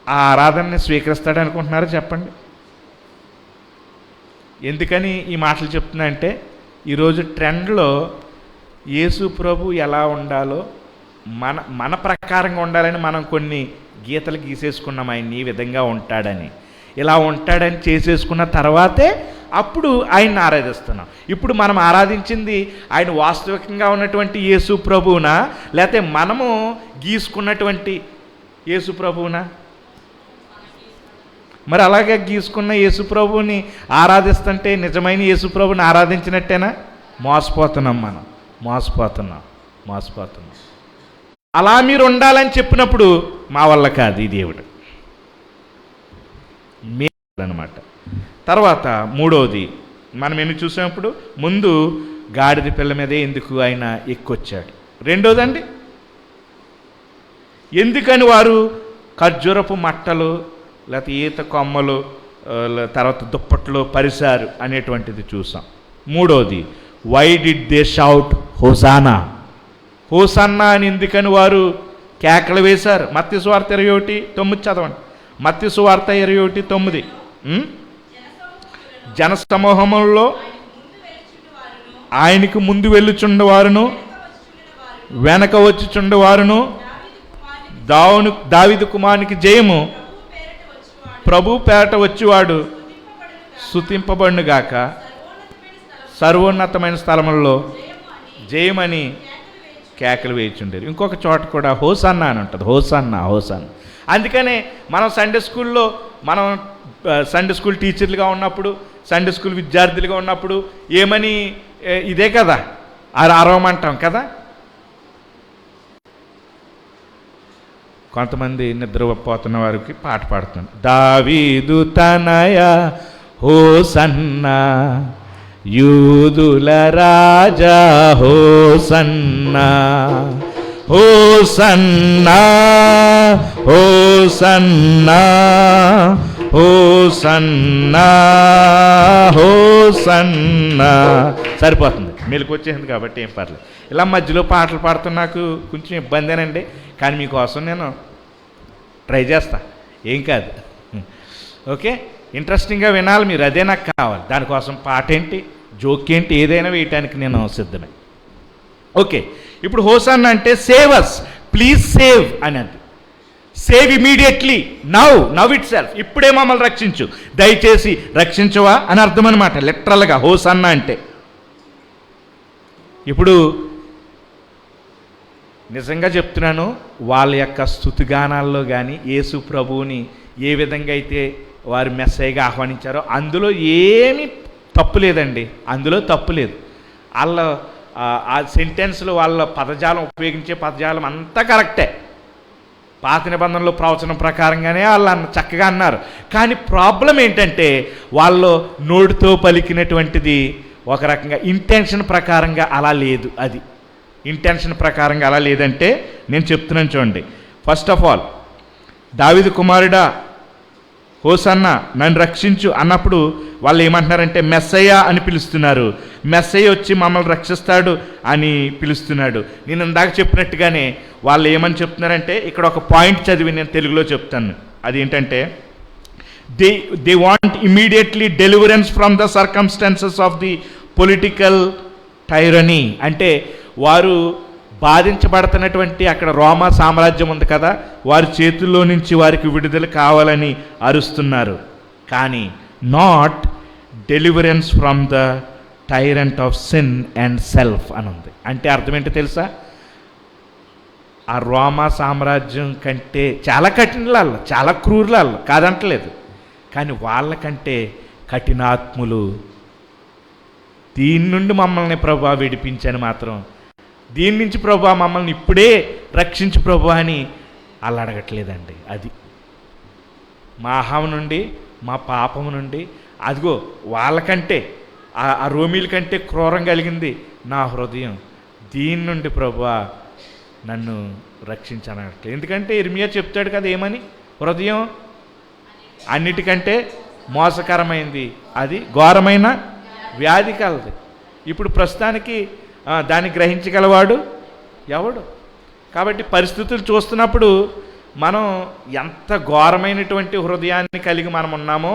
ఆ ఆరాధనని స్వీకరిస్తాడు అనుకుంటున్నారో చెప్పండి? ఎందుకని ఈ మాటలు చెప్తున్నా అంటే, ఈరోజు ట్రెండ్లో యేసు ప్రభు ఎలా ఉండాలో మన ప్రకారంగా ఉండాలని మనం కొన్ని గీతలు గీసేసుకున్నాం. ఆయన ఈ విధంగా ఉంటాడని, ఇలా ఉంటాడని చేసేసుకున్న తర్వాతే అప్పుడు ఆయన్ని ఆరాధిస్తున్నాం. ఇప్పుడు మనం ఆరాధించింది ఆయన వాస్తవికంగా ఉన్నటువంటి యేసు ప్రభువునా, లేకపోతే మనము గీసుకున్నటువంటి యేసు ప్రభువునా? మరి అలాగే గీసుకున్న యేసు ప్రభువుని ఆరాధిస్తుంటే నిజమైన యేసు ప్రభువుని ఆరాధించినట్టేనా? మోసపోతున్నాం. అలా మీరు ఉండాలని చెప్పినప్పుడు మా వల్ల కాదు ఈ దేవుడు అన్నమాట. తర్వాత మూడవది మనం ఎన్ని చూసినప్పుడు, ముందు గాడిద పిల్ల మీదే ఎందుకు ఆయన ఎక్కొచ్చాడు. రెండోదండి, ఎందుకని వారు ఖర్జూరపు మట్టలు లేకపోతే ఈత కొమ్మలు తర్వాత దుప్పట్లు పరిశారు అనేటువంటిది చూసాం. మూడోది, why did they shout hosanna అని ఎందుకని వారు కేకలు వేశారు. మత్తయి సువార్త 21:9 చదవండి. మత్తయి సువార్త 21:9. జనసమూహంలో ఆయనకు ముందు వెళ్ళుచుండవారును వెనక వచ్చుచుండవారును దావీదు కుమారునికి జయము, ప్రభు పేరట వచ్చేవాడు స్తుతింపబడునుగాక, సర్వోన్నతమైన స్థలములలో జయమని కేకలు వేయిచుండేది. ఇంకొక చోట కూడా హోసన్నా అని ఉంటుంది. హోసన్నా. అందుకనే మనం సండే స్కూల్ టీచర్లుగా ఉన్నప్పుడు సండే స్కూల్ విద్యార్థులుగా ఉన్నప్పుడు ఏమని ఇదే కదా అరవమంటాం కదా. కొంతమంది నిద్రపోతున్న వారికి పాట పాడుతుంది. దావీదు తనయ హోసన్నా యూదుల రాజా హోసన్నా హోసన్నా హోసన్నా హోసన్నా హోసన్నా. సరిపోతుంది, మెలకు వచ్చేసింది కాబట్టి ఏం పర్లేదు. ఇలా మధ్యలో పాటలు పాడుతున్న నాకు కొంచెం ఇబ్బందేనండి, కానీ మీకోసం నేను ట్రై చేస్తా, ఏం కాదు. ఓకే, ఇంట్రెస్టింగ్గా వినాలి మీరు, అదే నాకు కావాలి. దానికోసం పాట ఏంటి, జోక్ ఏంటి, ఏదైనా వేయటానికి నేను సిద్ధమే. ఓకే, ఇప్పుడు హోసన్నా అంటే సేవస్, ప్లీజ్ సేవ్ అని అంటే save immediately, now it self, ఇప్పుడే మమ్మల్ని రక్షించు, దయచేసి రక్షించవా అని అర్థం అనమాట లిటరల్గా హోసన్నా అంటే. ఇప్పుడు నిజంగా చెప్తున్నాను, వాళ్ళ యొక్క స్తుతిగానాల్లో కానీ యేసు ప్రభువుని ఏ విధంగా అయితే వారు మెస్సయ్యగా ఆహ్వానించారో అందులో ఏమీ తప్పు లేదండి, అందులో తప్పు లేదు. వాళ్ళ ఆ సెంటెన్స్లో వాళ్ళ పదజాలం, ఉపయోగించే పదజాలం అంతా కరెక్టే, పాత నిబంధనలో ప్రవచనం ప్రకారంగానే వాళ్ళు చక్కగా అన్నారు. కానీ ప్రాబ్లం ఏంటంటే వాళ్ళు నోటితో పలికినటువంటిది ఒక రకంగా ఇంటెన్షన్ ప్రకారంగా అలా లేదు. అది ఇంటెన్షన్ ప్రకారంగా అలా లేదంటే నేను చెప్తున్నాను చూడండి. ఫస్ట్ ఆఫ్ ఆల్, దావీదు కుమారుడా హోసన్నా నన్ను రక్షించు అన్నప్పుడు వాళ్ళు ఏమంటున్నారంటే మెస్సయ్య అని పిలుస్తున్నారు. మెస్సయ్య వచ్చి మమ్మల్ని రక్షిస్తాడు అని పిలుస్తున్నాడు. నేను ఇందాక చెప్పినట్టుగానే వాళ్ళు ఏమని చెప్తున్నారంటే, ఇక్కడ ఒక పాయింట్ చదివి నేను తెలుగులో చెప్తాను. అదేంటంటే, they want immediately deliverance from the circumstances of the political tyranny. అంటే వారు బాధించబడుతున్నటువంటి అక్కడ రోమా సామ్రాజ్యం ఉంది కదా, వారి చేతుల్లో నుంచి వారికి విడుదల కావాలని అరుస్తున్నారు. కానీ not deliverance from the tyrant of sin and self అని ఉంది. అంటే అర్థం ఏంటో తెలుసా, ఆ రోమా సామ్రాజ్యం కంటే చాలా కఠినలాళ్ళు, చాలా క్రూరులాళ్ళు కాదంటలేదు, కానీ వాళ్ళకంటే కఠినాత్ములు. దీని నుండి మమ్మల్ని ప్రభువా విడిపించని మాత్రం, దీని నుంచి ప్రభువా మమ్మల్ని ఇప్పుడే రక్షించు ప్రభువా అని వాళ్ళు అడగట్లేదండి. అది మా అహం నుండి, మా పాపం నుండి, అదిగో వాళ్ళకంటే ఆ రోమీల కంటే క్రూరం కలిగింది నా హృదయం, దీని నుండి ప్రభువా నన్ను రక్షించనట్లేదు. ఎందుకంటే ఇర్మియా చెప్తాడు కదా ఏమని, హృదయం అన్నిటికంటే మోసకరమైంది, అది ఘోరమైన వ్యాధి కలది. ఇప్పుడు ప్రస్తుతానికి దాన్ని గ్రహించగలవాడు ఎవడు? కాబట్టి పరిస్థితులు చూస్తున్నప్పుడు మనం ఎంత ఘోరమైనటువంటి హృదయాన్ని కలిగి మనం ఉన్నామో,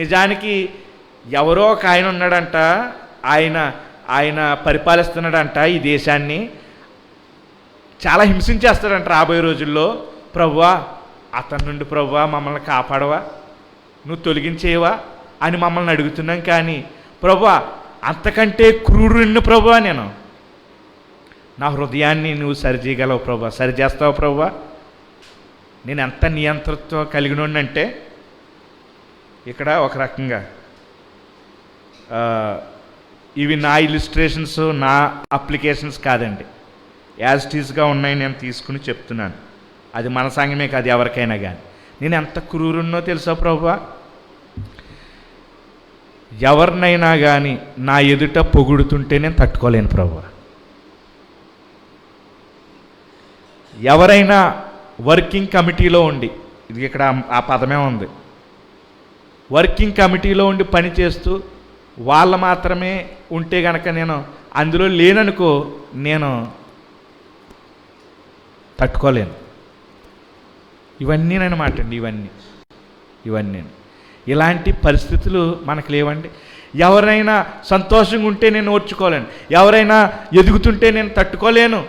నిజానికి ఎవరో ఒక ఆయన ఉన్నాడంట, ఆయన పరిపాలిస్తున్నాడంట ఈ దేశాన్ని, చాలా హింసించేస్తాడంట రాబోయే రోజుల్లో. ప్రభువా అతని నుండి ప్రభువా మమ్మల్ని కాపాడవా, నువ్వు తొలగించేవా అని మమ్మల్ని అడుగుతున్నాం. కానీ ప్రభువా అంతకంటే క్రూరుణ్ణి ప్రభువా, నేను నా హృదయాన్ని నువ్వు సరిచేయగలవు ప్రభువా, సరిచేస్తావు ప్రభువా. నేను ఎంత నియంత్రణతో కలిగినంటే, ఇక్కడ ఒక రకంగా ఇవి నా ఇలిస్ట్రేషన్స్, నా అప్లికేషన్స్ కాదండి, యాజ్ ఇట్ ఈస్గా ఉన్నాయి నేను తీసుకుని చెప్తున్నాను. అది మన సంఘమే కాదు, ఎవరికైనా కానీ. నేను ఎంత క్రూరున్నో తెలుసా ప్రభువా, ఎవరినైనా కానీ నా ఎదుట పొగుడుతుంటే నేను తట్టుకోలేను ప్రభువా. ఎవరైనా వర్కింగ్ కమిటీలో ఉండి, ఇది ఇక్కడ ఆ పదమే ఉంది, వర్కింగ్ కమిటీలో ఉండి పనిచేస్తూ వాళ్ళు మాత్రమే ఉంటే గనక నేను అందులో లేననుకో, నేను తట్టుకోలేను. ఇవన్నీ అనమాట అండి, ఇవన్నీ ఇలాంటి పరిస్థితులు మనకు లేవండి. ఎవరైనా సంతోషంగా ఉంటే నేను ఓర్చుకోలేను, ఎవరైనా ఎదుగుతుంటే నేను తట్టుకోలేను.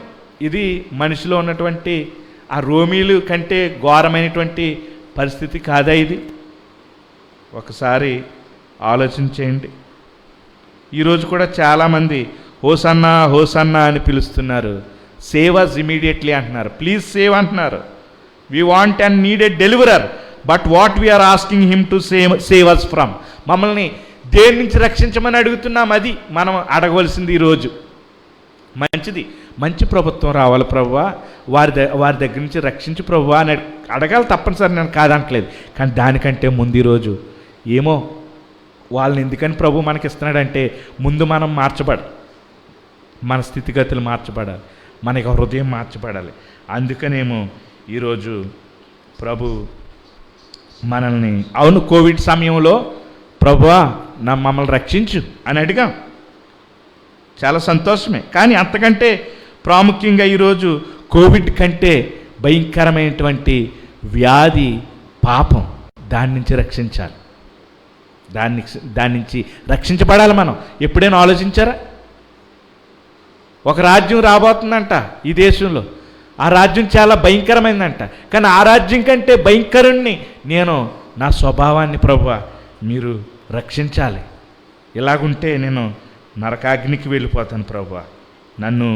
ఇది మనిషిలో ఉన్నటువంటి ఆ రోమీలు కంటే ఘోరమైనటువంటి పరిస్థితి కాదా ఇది? ఒకసారి ఆలోచించేయండి. ఈరోజు కూడా చాలామంది హోసన్నా హోసన్నా అని పిలుస్తున్నారు, సేవ్ అస్ ఇమీడియట్లీ అంటున్నారు, ప్లీజ్ సేవ్ అంటున్నారు. We want and need a deliverer, but what we are asking him to save us from. మమ్మల్ని దేని నుంచి రక్షించమని అడుగుతున్నాం, అది మనం అడగవలసింది ఈరోజు. మంచిది, మంచి ప్రభుత్వం రావాలి ప్రభువా, వారి దగ్గర నుంచి రక్షించు ప్రభువా అని అడగాలి తప్పనిసరి, నేను కాదంటలేదు. కానీ దానికంటే ముందు ఈరోజు ఏమో వాళ్ళని ఎందుకని ప్రభు మనకి ఇస్తున్నాడంటే ముందు మనం మార్చబడాలి, మన స్థితిగతులు మార్చబడాలి, మనకి హృదయం మార్చబడాలి. అందుకనేమో ఈరోజు ప్రభు మనల్ని, అవును కోవిడ్ సమయంలో ప్రభువా మమ్మల్ని రక్షించు అని అడిగాం, చాలా సంతోషమే. కానీ అంతకంటే ప్రాముఖ్యంగా ఈరోజు కోవిడ్ కంటే భయంకరమైనటువంటి వ్యాధి పాపం, దాని నుంచి రక్షించాలి, దాని నుంచి రక్షించబడాలి మనం. ఎప్పుడైనా ఆలోచించారా? ఒక రాజ్యం రాబోతుందంట ఈ దేశంలో, ఆ రాజ్యం చాలా భయంకరమైందంట. కానీ ఆ రాజ్యం కంటే భయంకరుణ్ణి నేను, నా స్వభావాన్ని ప్రభువా మీరు రక్షించాలి, ఇలాగుంటే నేను నరకాగ్నికి వెళ్ళిపోతాను ప్రభువా, నన్ను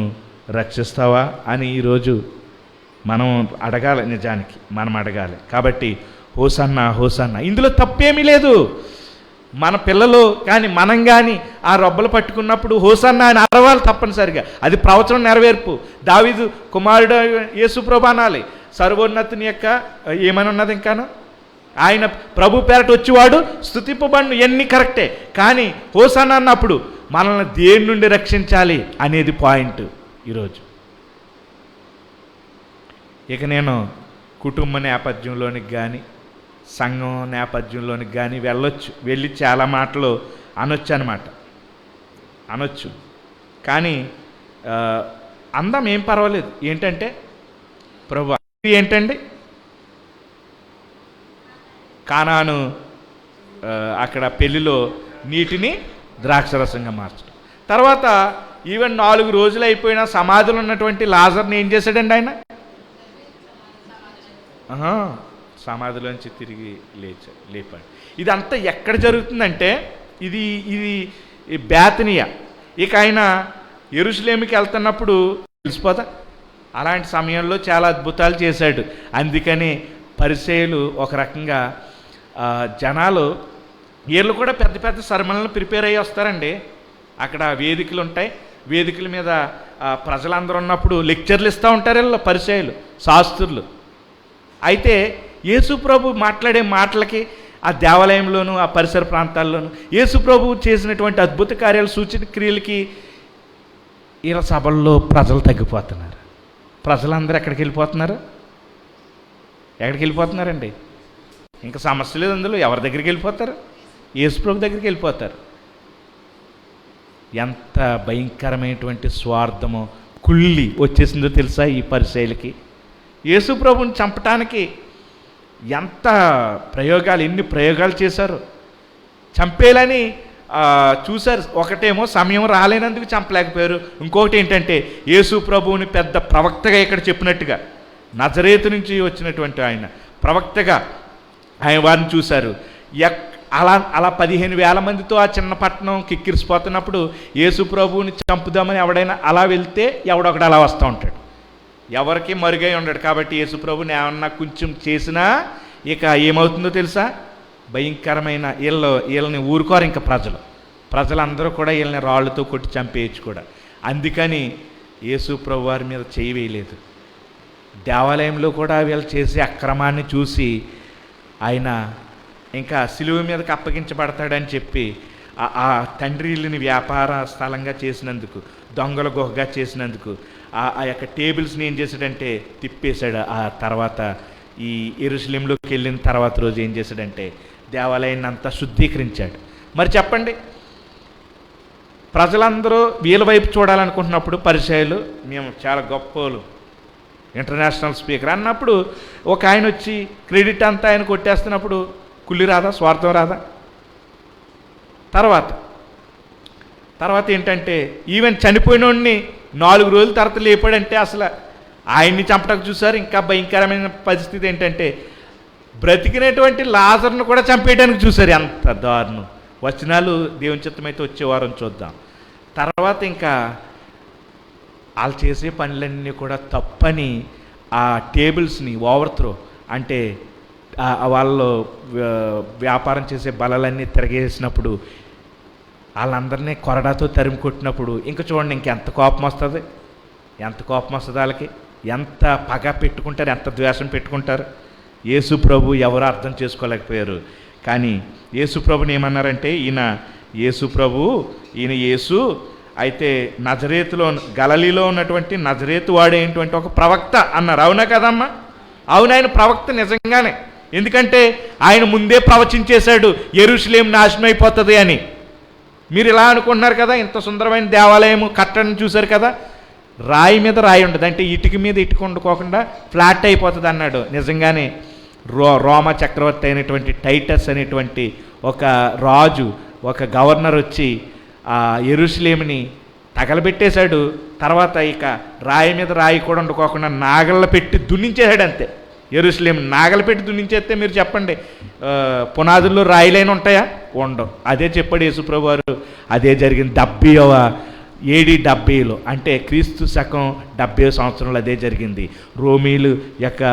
రక్షిస్తావా అని ఈరోజు మనం అడగాలి. నిజానికి మనం అడగాలి. కాబట్టి హోసన్నా హోసన్నా, ఇందులో తప్పేమీ లేదు. మన పిల్లలు కానీ మనం కానీ ఆ రొబ్బలు పట్టుకున్నప్పుడు హోసన్నా అని అరవాలి తప్పనిసరిగా, అది ప్రవచనం నెరవేర్పు. దావీదు కుమారుడు యేసు ప్రభు అనాలి. సర్వోన్నతుని యొక్క ఏమని ఉన్నది ఇంకాను, ఆయన ప్రభు పేరట వచ్చేవాడు స్తుతింపబడును, ఇవన్నీ కరెక్టే. కానీ హోసన్నా అన్నప్పుడు మనల్ని దేని నుండి రక్షించాలి అనేది పాయింట్ ఈరోజు. ఇక నేను కుటుంబ నేపథ్యంలోనికి కానీ సంఘం నేపథ్యంలోనికి కానీ వెళ్ళి చాలా మాటలు అనొచ్చు. కానీ అందం ఏం పర్వాలేదు. ఏంటంటే ప్రభు ఏంటండి, కానాను అక్కడ పెళ్లిలో నీటిని ద్రాక్షరసంగా మార్చడం. తర్వాత ఈవెన్ 4 రోజులు అయిపోయినా సమాధిలో ఉన్నటువంటి లాజర్ని ఏం చేశాడండి ఆయన? సమాధిలోంచి తిరిగి లేపాడు. ఇదంతా ఎక్కడ జరుగుతుందంటే ఇది బేతనియా. ఇక ఆయన యెరూషలేముకి వెళ్తున్నప్పుడు తెలిసిపోతా, అలాంటి సమయంలో చాలా అద్భుతాలు చేశాడు. అందుకని పరిసయ్యులు ఒక రకంగా జనాలు వీళ్ళు కూడా పెద్ద పెద్ద సర్మలను ప్రిపేర్ అయ్యి వస్తారండి. అక్కడ వేదికలు ఉంటాయి, వేదికల మీద ప్రజలందరూ ఉన్నప్పుడు లెక్చర్లు ఇస్తూ ఉంటారు వీళ్ళు పరిసయ్యులు, శాస్త్రులు. అయితే యేసు ప్రభు మాట్లాడే మాటలకి ఆ దేవాలయంలోనూ ఆ పరిసర ప్రాంతాల్లోనూ యేసు ప్రభు చేసినటువంటి అద్భుత కార్యాలు, సూచన క్రియలకి వీళ్ళ సభల్లో ప్రజలు తగ్గిపోతున్నారు. ప్రజలందరూ ఎక్కడికి వెళ్ళిపోతున్నారండి? ఇంకా సమస్య లేదు అందులో. ఎవరి దగ్గరికి వెళ్ళిపోతారు? యేసు ప్రభు దగ్గరికి వెళ్ళిపోతారు. ఎంత భయంకరమైనటువంటి స్వార్థమో, కుళ్ళి వచ్చేసిందో తెలుసా ఈ పరిసయ్యులకి? యేసు ప్రభుని చంపటానికి ఎంత ఎన్ని ప్రయోగాలు చేశారు, చంపేయాలని చూశారు. ఒకటేమో సమయం రాలేనందుకు చంపలేకపోయారు. ఇంకొకటి ఏంటంటే యేసు ప్రభువుని పెద్ద ప్రవక్తగా ఇక్కడ చెప్పినట్టుగా, నజరేతు నుంచి వచ్చినటువంటి ఆయన ప్రవక్తగా ఆయన వారిని చూశారు. అలా 15,000 మందితో ఆ చిన్న పట్టణం కిక్కిరిసిపోతున్నప్పుడు యేసు ప్రభువుని చంపుదామని ఎవడైనా అలా వెళ్తే ఎవడొకడు అలా వస్తూ ఉంటాడు, ఎవరికి మరుగై ఉండడు. కాబట్టి యేసు ప్రభుని ఏమన్నా కొంచెం చేసినా ఇక ఏమవుతుందో తెలుసా? భయంకరమైన వీళ్ళని ఊరుకోరు. ఇంకా ప్రజలందరూ కూడా వీళ్ళని రాళ్ళతో కొట్టి చంపేయచ్చు కూడా. అందుకని యేసు ప్రభు వారి మీద చేయి వేయలేదు. దేవాలయంలో కూడా వీళ్ళు చేసే అక్రమాన్ని చూసి ఆయన ఇంకా సిలువ మీదకి అప్పగించబడతాడని చెప్పి ఆ తండ్రి ఇల్లుని వ్యాపార స్థలంగా చేసినందుకు, దొంగల గుహగా చేసినందుకు ఆ యొక్క టేబుల్స్ని ఏం చేశాడంటే తిప్పేశాడు. ఆ తర్వాత ఈ యెరూషలేములోకి వెళ్ళిన తర్వాత రోజు ఏం చేశాడంటే దేవాలయాన్ని అంతా శుద్ధీకరించాడు. మరి చెప్పండి, ప్రజలందరూ వీళ్ళ వైపు చూడాలనుకుంటున్నప్పుడు పరిచయాలు మేము చాలా గొప్పలు, ఇంటర్నేషనల్ స్పీకర్ అన్నప్పుడు ఒక ఆయన వచ్చి క్రెడిట్ అంతా ఆయన కొట్టేస్తున్నప్పుడు కుళ్ళి రాదా? స్వార్థం రాదా? తర్వాత ఏంటంటే ఈవెన్ చనిపోయినోడిని 4 రోజుల తర్వాత లేపాడంటే అసలు ఆయన్ని చంపడానికి చూసారు. ఇంకా భయంకరమైన పరిస్థితి ఏంటంటే బ్రతికినటువంటి లాజర్ను కూడా చంపేయడానికి చూశారు. ఎంత దారుణం! వచనాలు దేవుని చిత్తమైతే వచ్చే వారం చూద్దాం. తర్వాత ఇంకా వాళ్ళు చేసే పనులన్నీ కూడా తప్పని ఆ టేబుల్స్ని ఓవర్త్రో, అంటే వాళ్ళు వ్యాపారం చేసే బలాలన్నీ తిరగేసినప్పుడు వాళ్ళందరినీ కొరడాతో తరిమి కొట్టినప్పుడు ఇంక చూడండి ఇంకెంత కోపం వస్తుంది, ఎంత కోపం వస్తుంది వాళ్ళకి, ఎంత పగ పెట్టుకుంటారు, ఎంత ద్వేషం పెట్టుకుంటారు. యేసు ప్రభు ఎవరు అర్థం చేసుకోలేకపోయారు. కానీ యేసు ప్రభుని ఏమన్నారంటే ఈయన యేసు అయితే నజరేతులో గలిలీలో ఉన్నటువంటి నజరేతు వాడేటువంటి ఒక ప్రవక్త అన్నారు. అవునా కదమ్మా? అవును, ఆయన ప్రవక్త నిజంగానే. ఎందుకంటే ఆయన ముందే ప్రవచించేశాడు యెరూషలేం నాశనం అయిపోతుంది అని. మీరు ఇలా అనుకుంటున్నారు కదా, ఇంత సుందరమైన దేవాలయం కట్టడం చూశారు కదా, రాయి మీద రాయి ఉండదు, అంటే ఇటుక మీద ఇటుక వండుకోకుండా ఫ్లాట్ అయిపోతుంది అన్నాడు. నిజంగానే రోమా చక్రవర్తి అయినటువంటి టైటస్ అనేటువంటి ఒక రాజు, ఒక గవర్నర్ వచ్చి ఆ యెరూషలేముని తగలబెట్టేశాడు. తర్వాత ఇక రాయి మీద రాయి కూడా వండుకోకుండా నాగళ్ళ పెట్టి దున్నించేశాడు అంతే. యెరూషలేం నాగలు పెట్టి దున్నించేస్తే మీరు చెప్పండి, పునాదుల్లో రాయిలైన ఉంటాయా? ఉండవు. అదే చెప్పాడు యేసుప్రభు వారు. అదే జరిగింది 70 అంటే క్రీస్తు శకం 70 సంవత్సరంలో అదే జరిగింది. రోమీలు యొక్క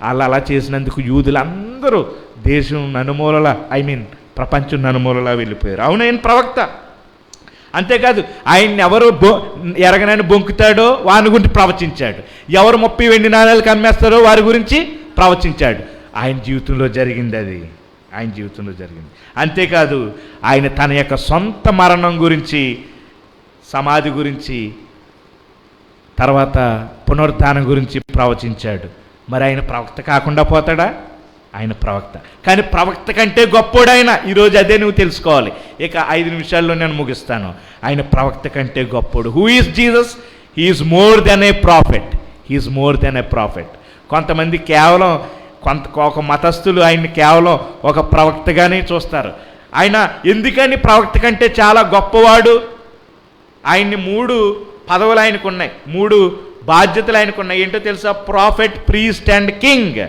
అలా చేసినందుకు యూదులందరూ దేశం నలుమూలలా ప్రపంచం నలుమూలలా వెళ్ళిపోయారు. అవును, ఆయన ప్రవక్త. అంతేకాదు ఆయన్ని ఎవరు ఎరగనని బొంకుతాడో వాని గురించి ప్రవచించాడు, ఎవరు 30 వెండి నాణాలకు అమ్మేస్తారో వారి గురించి ప్రవచించాడు. ఆయన జీవితంలో జరిగింది అది, ఆయన జీవితంలో జరిగింది. అంతేకాదు ఆయన తన యొక్క సొంత మరణం గురించి, సమాధి గురించి, తర్వాత పునరుద్ధానం గురించి ప్రవచించాడు. మరి ఆయన ప్రవక్త కాకుండా పోతాడా? ఆయన ప్రవక్త. కానీ ప్రవక్త కంటే గొప్పోడు ఆయన. ఈరోజు అదే నువ్వు తెలుసుకోవాలి. ఇక 5 నిమిషాల్లో నేను ముగిస్తాను. ఆయన ప్రవక్త కంటే గొప్పోడు. Who is Jesus? He is more than A prophet. He is more than A prophet. కొంతమంది కేవలం ఒక మతస్థులు ఆయన్ని కేవలం ఒక ప్రవక్తగానే చూస్తారు. ఆయన ఎందుకని ప్రవక్త కంటే చాలా గొప్పవాడు? ఆయన్ని 3 పదవులు ఆయనకు ఉన్నాయి, 3 బాధ్యతలు ఆయనకు ఉన్నాయి. ఏంటో తెలుసా? Prophet, priest and king.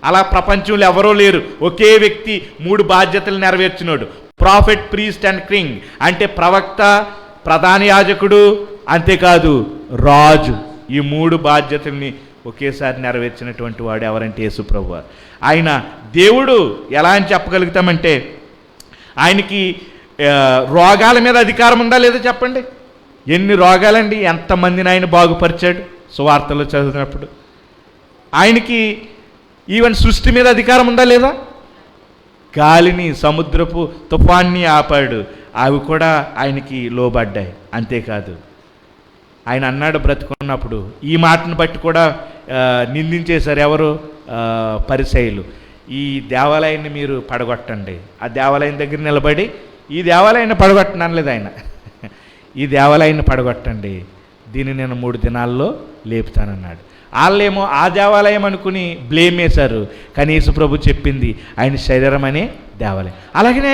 అలా ప్రపంచంలో ఎవరూ లేరు. ఒకే వ్యక్తి 3 బాధ్యతలు నెరవేర్చినాడు. ప్రాఫెట్, ప్రీస్ట్ అండ్ కింగ్ అంటే ప్రవక్త, ప్రధాన యాజకుడు, అంతేకాదు రాజు. ఈ 3 బాధ్యతల్ని ఒకేసారి నెరవేర్చినటువంటి వాడు ఎవరంటే యేసుప్రభు వారు. ఆయన దేవుడు ఎలా అని చెప్పగలుగుతామంటే, ఆయనకి రోగాల మీద అధికారం ఉందా లేదా చెప్పండి? ఎన్ని రోగాలండి, ఎంతమందిని ఆయన బాగుపరిచాడు సువార్తలో చదివినప్పుడు. ఆయనకి ఈవెన్ సృష్టి మీద అధికారం ఉందా లేదా? గాలిని, సముద్రపు తుఫాన్ని ఆపాడు, అవి కూడా ఆయనకి లోబడ్డాయి. అంతేకాదు ఆయన అన్నాడు బ్రతుకున్నప్పుడు, ఈ మాటను బట్టి కూడా నిందించేశారు ఎవరు? పరిసయ్యులు. ఈ దేవాలయాన్ని మీరు పడగొట్టండి. ఆ దేవాలయం దగ్గర నిలబడి ఈ దేవాలయాన్ని పడగొట్టను అనలేదు ఆయన. ఈ దేవాలయాన్ని పడగొట్టండి, దీన్ని నేను 3 దినాల్లో లేపుతానన్నాడు. వాళ్ళేమో ఆ దేవాలయం అనుకుని బ్లేమ్ వేశారు. కానీ యేసుప్రభు చెప్పింది ఆయన శరీరం అనే దేవాలయం. అలాగనే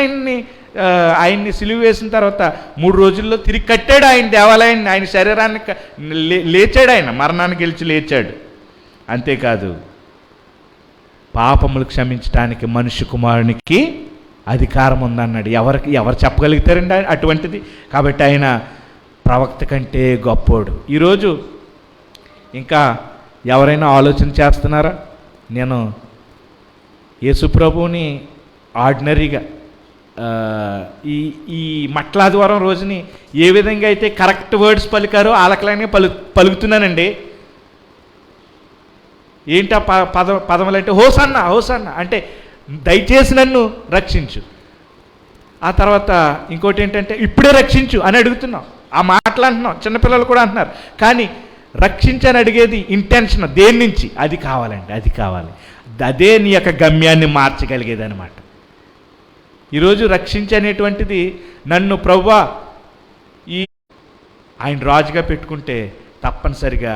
ఆయన్ని సిలువ వేసిన తర్వాత 3 రోజుల్లో తిరిగి కట్టాడు ఆయన దేవాలయాన్ని. ఆయన శరీరాన్ని లేచాడు, ఆయన మరణాన్ని గెలిచి లేచాడు. అంతేకాదు పాపములు క్షమించడానికి మనుష్య కుమారునికి అధికారం ఉందన్నాడు. ఎవరు చెప్పగలుగుతారండి అటువంటిది? కాబట్టి ఆయన ప్రవక్త కంటే గొప్పోడు. ఈరోజు ఇంకా ఎవరైనా ఆలోచన చేస్తున్నారా? నేను యేసుప్రభుని ఆర్డినరీగా ఈ మట్లాదివారం రోజుని ఏ విధంగా అయితే కరెక్ట్ వర్డ్స్ పలికారో ఆలకలానే పలుకుతున్నానండి. ఏంటి ఆ పదములు అంటే? హోసన్నా, హోసన్నా అంటే దయచేసి నన్ను రక్షించు. ఆ తర్వాత ఇంకోటి ఏంటంటే ఇప్పుడే రక్షించు అని అడుగుతున్నాం. ఆ మాటలు అంటున్నాం, చిన్నపిల్లలు కూడా అంటున్నారు. కానీ రక్షించని అడిగేది ఇంటెన్షన్ దేని నుంచి? అది కావాలండి, అది కావాలి. అదే నీ యొక్క గమ్యాన్ని మార్చగలిగేది అనమాట. ఈరోజు రక్షించనేటువంటిది నన్ను ప్రభువా ఆయన రాజుగా పెట్టుకుంటే తప్పనిసరిగా